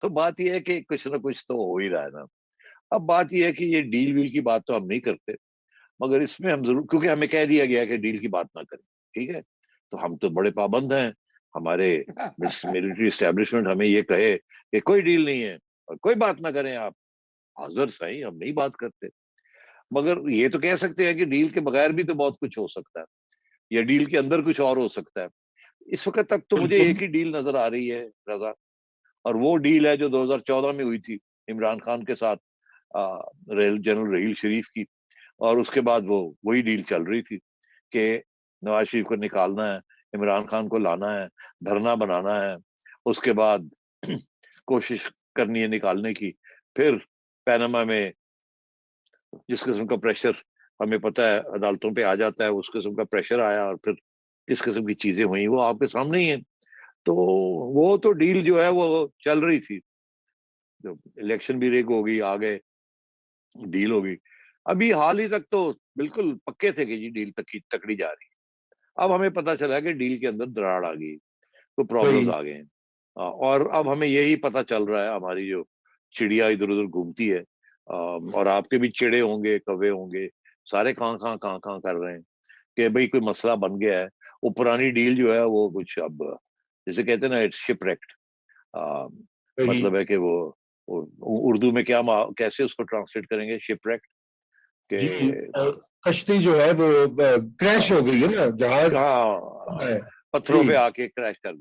तो बात ये है कि कुछ ना कुछ तो हो ही रहा है ना। अब बात ये है कि ये डील वील की बात तो हम नहीं करते, मगर इसमें हम जरूर, क्योंकि हमें कह दिया गया है कि डील की बात ना करें, ठीक है। तो हम तो बड़े पाबंद हैं। हमारे मिलिट्री एस्टेब्लिशमेंट हमें ये कहे कि कोई डील नहीं है और कोई बात ना करें आप, हाजिर सही हम नहीं बात करते। मगर ये तो कह सकते हैं कि डील के बगैर भी तो बहुत कुछ हो सकता है, या डील के अंदर कुछ और हो सकता है। इस वक्त तक तो मुझे बिल्कुल। एक ही डील नजर आ रही है रजा, और वो डील है जो 2014 में हुई थी इमरान खान के साथ, जनरल रहील शरीफ की। और उसके बाद वो वही डील चल रही थी कि नवाज शरीफ को निकालना है, इमरान खान को लाना है, धरना बनाना है, उसके बाद कोशिश करनी है निकालने की। फिर पैनामा में जिस किस्म का प्रेशर हमें पता है अदालतों पे आ जाता है, उस किस्म का प्रेशर आया, और फिर किस किस्म की चीजें हुई वो आपके सामने ही है। तो वो तो डील जो है वो चल रही थी, जो इलेक्शन भी रेग हो गई, आ गए, डील हो गई। अभी हाल ही तक तो बिल्कुल पक्के थे कि जी डील तकड़ी जा रही है। अब हमें पता चला कि डील के अंदर दरार आ गई, तो प्रॉब्लम्स वही। आ गए हैं। और अब हमें यही पता चल रहा है, हमारी जो चिड़िया इधर उधर घूमती है, और आपके भी चिड़े होंगे, कौवे होंगे, सारे कहाँ कहाँ कर रहे हैं कि भाई कोई मसला बन गया है। वो पुरानी डील जो है वो कुछ अब, जैसे कहते हैं ना, इट्स शिपरेक्ट। वही। मतलब है कि वो उर्दू में क्या कैसे उसको ट्रांसलेट करेंगे, शिपरेक्ट के। जी। कश्ती जो है वो क्रैश हो गई है ना, जहाज हाँ, है। पत्थरों जी। पे आके क्रैश कर